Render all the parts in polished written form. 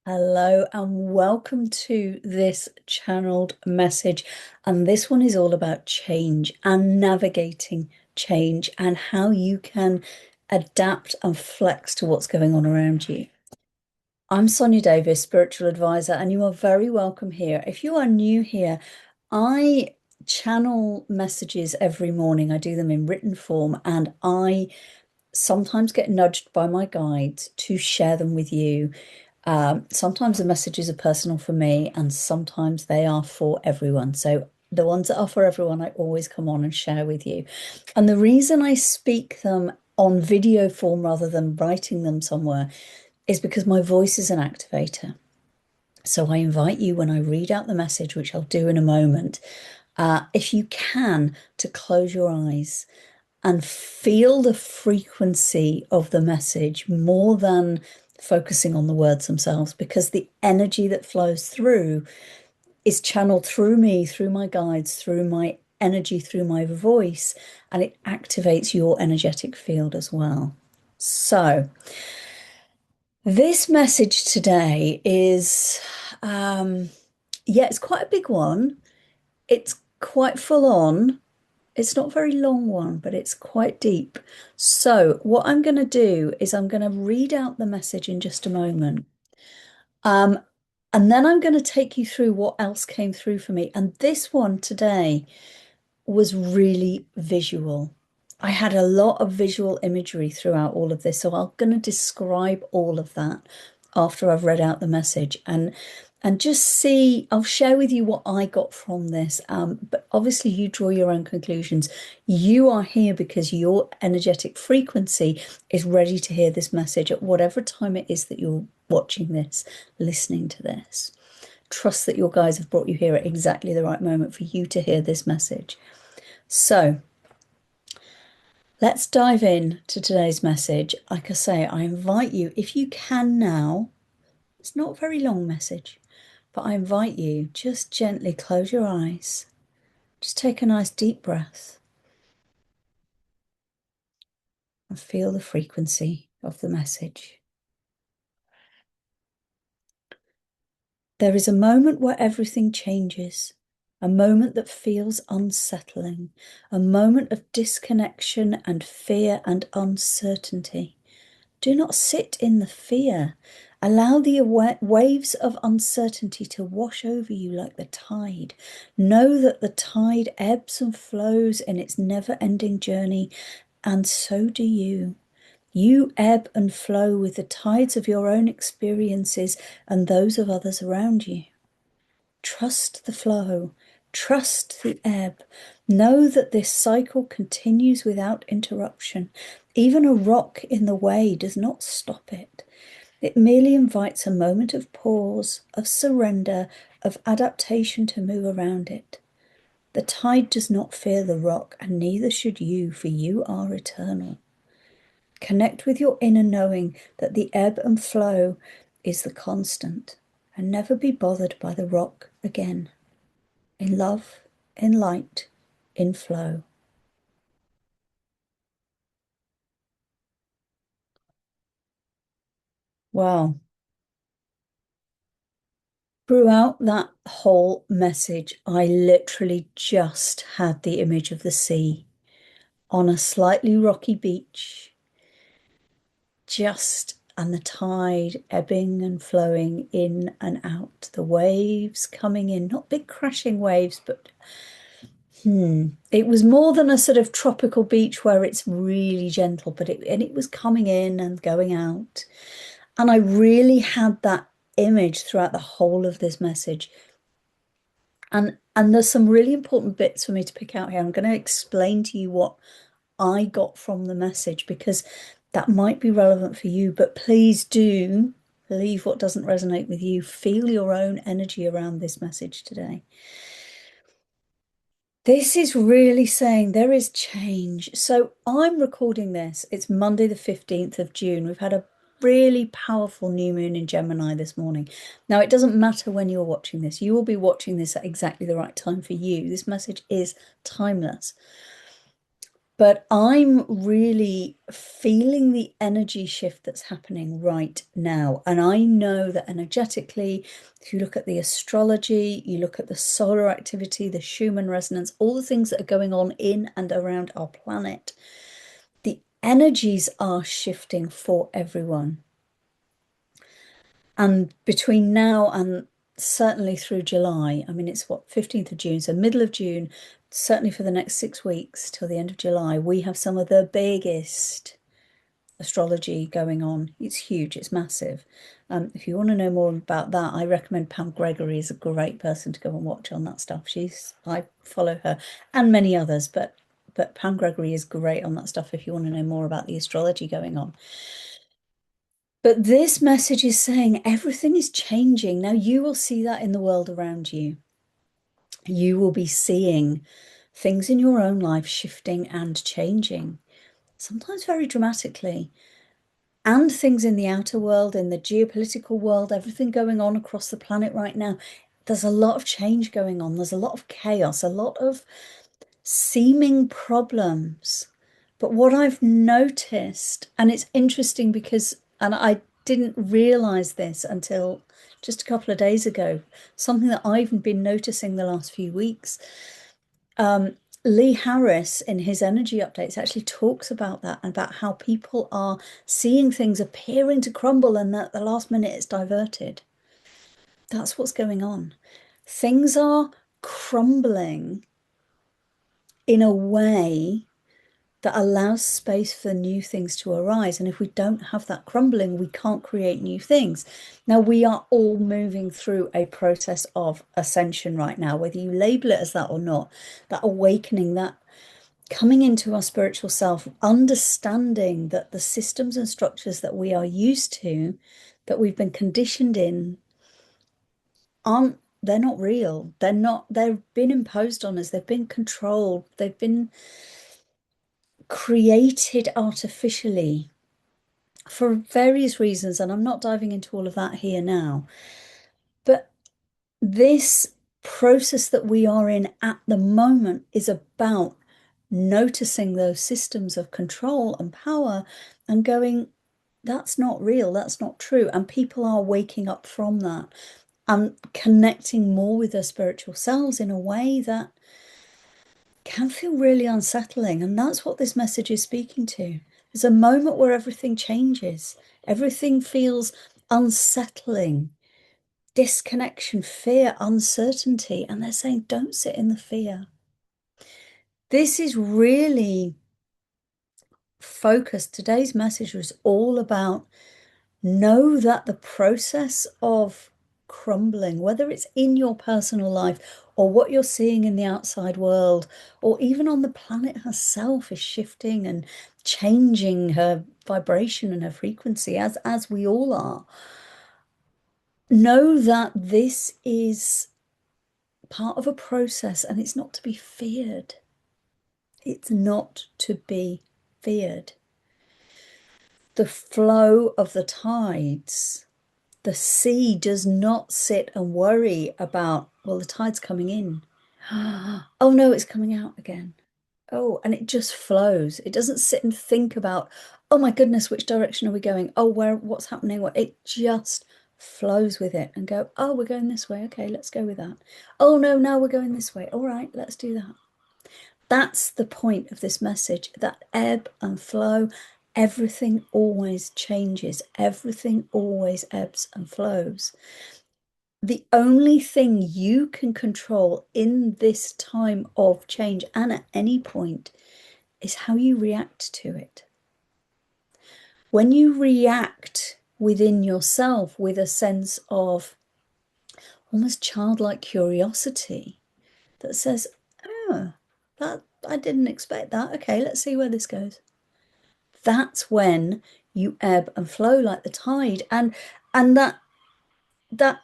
Hello and welcome to this channeled message. And this one is all about change and navigating change and how you can adapt and flex to what's going on around you. I'm Sonia Davies, spiritual advisor, and you are very welcome here. If you are new here, I channel messages every morning. I do them in written form, and I sometimes get nudged by my guides to share them with you. Sometimes the messages are personal for me, and sometimes they are for everyone. So the ones that are for everyone, I always come on and share with you. And the reason I speak them on video form rather than writing them somewhere is because my voice is an activator. So I invite you when I read out the message, which I'll do in a moment, if you can, to close your eyes and feel the frequency of the message more than focusing on the words themselves, because the energy that flows through is channeled through me, through my guides, through my energy, through my voice, and it activates your energetic field as well. So, this message today is, yeah, it's quite a big one. It's quite full on. It's not a very long one, but it's quite deep. So what I'm going to do is I'm going to read out the message in just a moment. Um, and then I'm going to take you through what else came through for me. And this one today was really visual. I had a lot of visual imagery throughout all of this. So I'm going to describe all of that after I've read out the message and just see, I'll share with you what I got from this. But obviously you draw your own conclusions. You are here because your energetic frequency is ready to hear this message at whatever time it is that you're watching this, listening to this. Trust that your guides have brought you here at exactly the right moment for you to hear this message. So let's dive in to today's message. Like I say, I invite you, if you can now, it's not a very long message, but I invite you, just gently close your eyes. Just take a nice deep breath and feel the frequency of the message. There is a moment where everything changes, a moment that feels unsettling, a moment of disconnection and fear and uncertainty. Do not sit in the fear. Allow the waves of uncertainty to wash over you like the tide. Know that the tide ebbs and flows in its never-ending journey, and so do you. You ebb and flow with the tides of your own experiences and those of others around you. Trust the flow. Trust the ebb. Know that this cycle continues without interruption. Even a rock in the way does not stop it. It merely invites a moment of pause, of surrender, of adaptation to move around it. The tide does not fear the rock, and neither should you, for you are eternal. Connect with your inner knowing that the ebb and flow is the constant, and never be bothered by the rock again. In love, in light, in flow. Wow. Throughout that whole message, I literally just had the image of the sea on a slightly rocky beach, just and the tide ebbing and flowing in and out, the waves coming in, not big crashing waves, but it was more than a sort of tropical beach where it's really gentle, but it was coming in and going out. And I really had that image throughout the whole of this message. And there's some really important bits for me to pick out here. I'm going to explain to you what I got from the message because that might be relevant for you, but please do leave what doesn't resonate with you. Feel your own energy around this message today. This is really saying there is change. So I'm recording this. It's Monday, the 15th of June. We've had a really powerful new moon in Gemini this morning. Now, it doesn't matter when you're watching this. You will be watching this at exactly the right time for you. This message is timeless. But I'm really feeling the energy shift that's happening right now. And I know that energetically, if you look at the astrology, you look at the solar activity, the Schumann resonance, all the things that are going on in and around our planet, the energies are shifting for everyone. And between now and certainly through July, I mean, it's what, 15th of June, so middle of June, certainly for the next 6 weeks till the end of July, we have some of the biggest astrology going on. It's huge, it's massive. If you want to know more about that, I recommend Pam Gregory is a great person to go and watch on that stuff. I follow her and many others, but Pam Gregory is great on that stuff if you want to know more about the astrology going on. But this message is saying everything is changing. Now, you will see that in the world around you. You will be seeing things in your own life shifting and changing, sometimes very dramatically, and things in the outer world, in the geopolitical world, everything going on across the planet right now. There's a lot of change going on. There's a lot of chaos, a lot of seeming problems. But what I've noticed, and it's interesting because, and I didn't realize this until just a couple of days ago, something that I've been noticing the last few weeks. Lee Harris, in his energy updates, actually talks about that, about how people are seeing things appearing to crumble and that the last minute it's diverted. That's what's going on. Things are crumbling in a way that allows space for new things to arise. And if we don't have that crumbling, we can't create new things. Now, we are all moving through a process of ascension right now, whether you label it as that or not, that awakening, that coming into our spiritual self, understanding that the systems and structures that we are used to, that we've been conditioned in, they're not real. They've been imposed on us. They've been controlled. They've been created artificially for various reasons, and I'm not diving into all of that here now. But this process that we are in at the moment is about noticing those systems of control and power and going, that's not real, that's not true. And people are waking up from that and connecting more with their spiritual selves in a way that can feel really unsettling. And that's what this message is speaking to. There's a moment where everything changes, everything feels unsettling, disconnection, fear, uncertainty. And they're saying, don't sit in the fear. This is really focused. Today's message was all about know that the process of crumbling, whether it's in your personal life or what you're seeing in the outside world, or even on the planet herself, is shifting and changing her vibration and her frequency, as we all are. Know that this is part of a process and it's not to be feared. It's not to be feared. The flow of the tides, the sea does not sit and worry about, well, the tide's coming in. Oh no, it's coming out again. Oh, and it just flows. It doesn't sit and think about, oh my goodness, which direction are we going? Oh, what's happening? What? It just flows with it and go, oh, we're going this way. Okay, let's go with that. Oh no, now we're going this way. All right, let's do that. That's the point of this message, that ebb and flow. Everything always changes. Everything always ebbs and flows. The only thing you can control in this time of change and at any point is how you react to it. When you react within yourself with a sense of almost childlike curiosity that says, oh, that I didn't expect that. Okay, let's see where this goes. That's when you ebb and flow like the tide. And that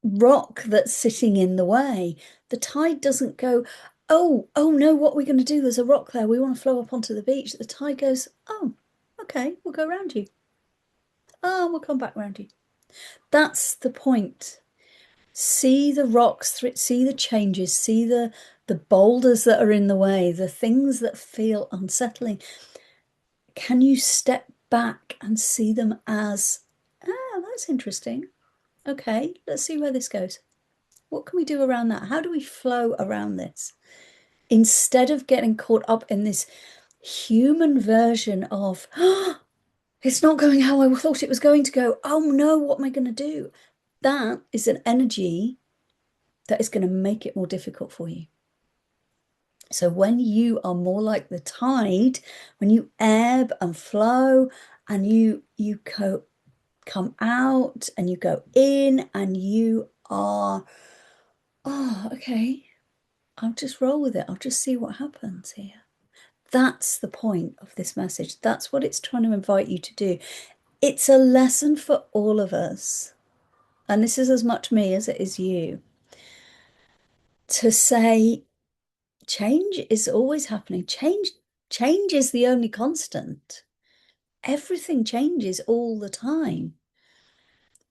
rock that's sitting in the way, the tide doesn't go, oh no, what are we going to do? There's a rock there. We want to flow up onto the beach. The tide goes, oh, okay, we'll go around you. Oh, we'll come back around you. That's the point. See the rocks, see the changes, see the the boulders that are in the way, the things that feel unsettling, can you step back and see them as, ah, that's interesting. Okay, let's see where this goes. What can we do around that? How do we flow around this? Instead of getting caught up in this human version of, oh, it's not going how I thought it was going to go. Oh no, what am I going to do? That is an energy that is going to make it more difficult for you. So when you are more like the tide, when you ebb and flow and you come out and you go in and you are, oh, okay, I'll just roll with it. I'll just see what happens here. That's the point of this message. That's what it's trying to invite you to do. It's a lesson for all of us. And this is as much me as it is you. To say change is always happening. Change is the only constant. Everything changes all the time.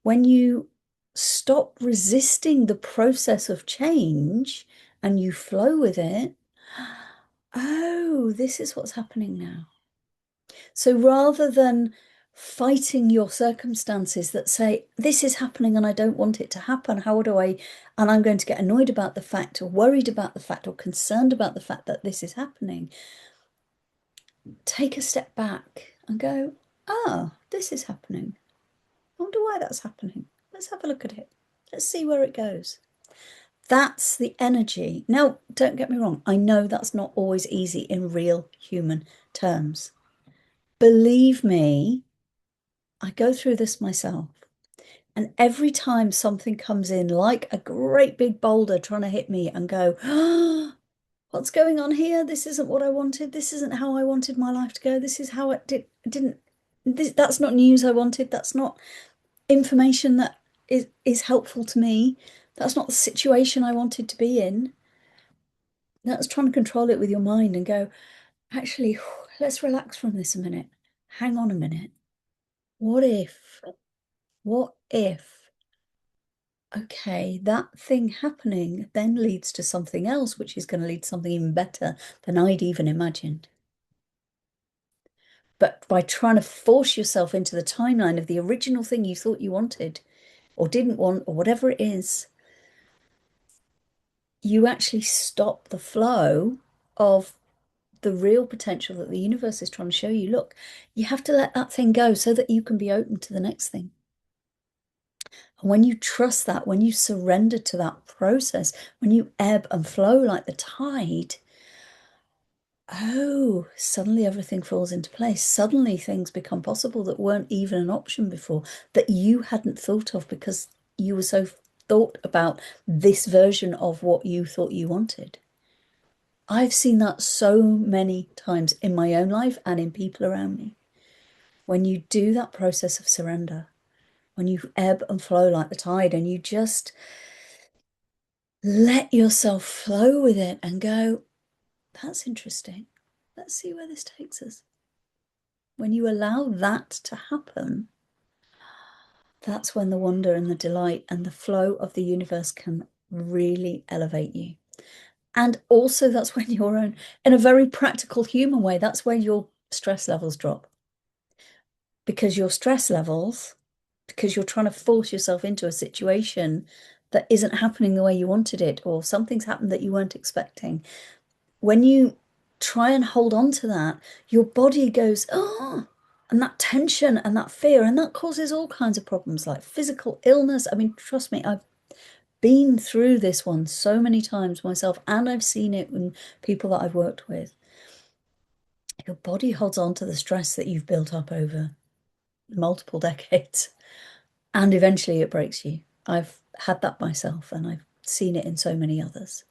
When you stop resisting the process of change and you flow with it, oh, this is what's happening now. So rather than fighting your circumstances that say, this is happening and I don't want it to happen, how do I, and I'm going to get annoyed about the fact or worried about the fact or concerned about the fact that this is happening, take a step back and go, ah, this is happening. I wonder why that's happening. Let's have a look at it. Let's see where it goes. That's the energy. Now, don't get me wrong. I know that's not always easy in real human terms. Believe me, I go through this myself. And every time something comes in like a great big boulder trying to hit me and go, oh, what's going on here? This isn't what I wanted. This isn't how I wanted my life to go. This is how it didn't. That's not news I wanted. That's not information that is helpful to me. That's not the situation I wanted to be in. That's trying to control it with your mind and go, actually, let's relax from this a minute. Hang on a minute. What if? What if? Okay, that thing happening then leads to something else, which is going to lead to something even better than I'd even imagined. But by trying to force yourself into the timeline of the original thing you thought you wanted or didn't want or whatever it is, you actually stop the flow of the real potential that the universe is trying to show you. Look, you have to let that thing go so that you can be open to the next thing. And when you trust that, when you surrender to that process, when you ebb and flow like the tide, oh, suddenly everything falls into place. Suddenly things become possible that weren't even an option before, that you hadn't thought of because you were so thought about this version of what you thought you wanted. I've seen that so many times in my own life and in people around me. When you do that process of surrender, when you ebb and flow like the tide and you just let yourself flow with it and go, that's interesting. Let's see where this takes us. When you allow that to happen, that's when the wonder and the delight and the flow of the universe can really elevate you. And also that's when your own, in a very practical human way, that's where your stress levels drop. Because your stress levels, because you're trying to force yourself into a situation that isn't happening the way you wanted it, or something's happened that you weren't expecting. When you try and hold on to that, your body goes, oh, and that tension and that fear, and that causes all kinds of problems like physical illness. I mean, trust me, I've been through this one so many times myself, and I've seen it in people that I've worked with. Your body holds on to the stress that you've built up over multiple decades, and eventually it breaks you. I've had that myself, and I've seen it in so many others.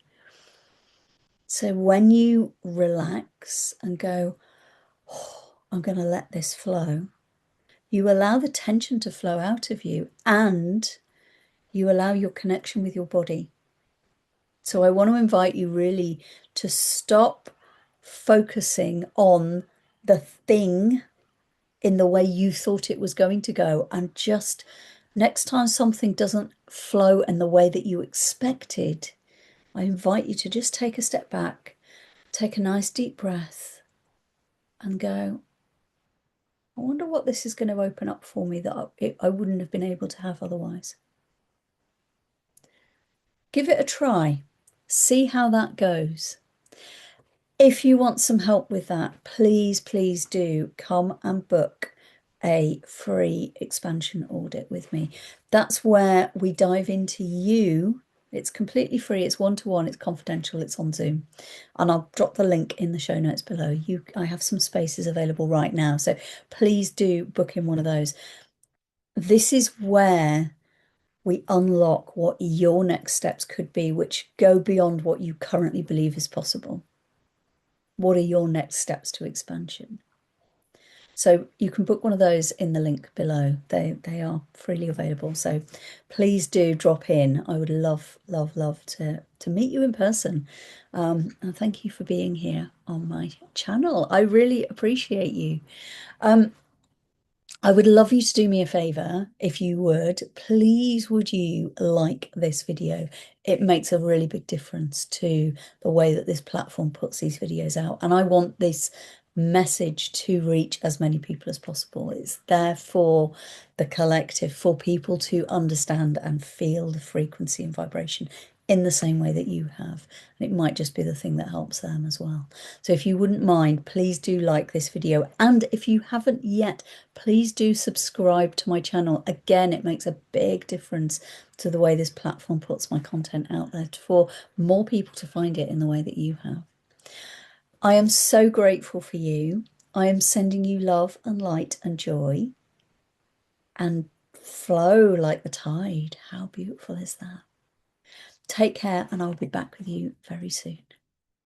So when you relax and go, oh, I'm going to let this flow, you allow the tension to flow out of you and you allow your connection with your body. So I want to invite you really to stop focusing on the thing in the way you thought it was going to go, and just next time something doesn't flow in the way that you expected, I invite you to just take a step back, take a nice deep breath, and go, I wonder what this is going to open up for me that I wouldn't have been able to have otherwise. Give it a try. See how that goes. If you want some help with that, please, please do come and book a free expansion audit with me. That's where we dive into you. It's completely free. It's one-to-one. It's confidential. It's on Zoom. And I'll drop the link in the show notes below. I have some spaces available right now. So please do book in one of those. This is where we unlock what your next steps could be, which go beyond what you currently believe is possible. What are your next steps to expansion? So you can book one of those in the link below. They are freely available. So please do drop in. I would love, love, love to meet you in person. And thank you for being here on my channel. I really appreciate you. I would love you to do me a favor. If you would, please would you like this video? It makes a really big difference to the way that this platform puts these videos out. And I want this message to reach as many people as possible. It's there for the collective, for people to understand and feel the frequency and vibration in the same way that you have. And it might just be the thing that helps them as well. So if you wouldn't mind, please do like this video. And if you haven't yet, please do subscribe to my channel. Again, it makes a big difference to the way this platform puts my content out there for more people to find it in the way that you have. I am so grateful for you. I am sending you love and light and joy, and flow like the tide. How beautiful is that? Take care, and I'll be back with you very soon.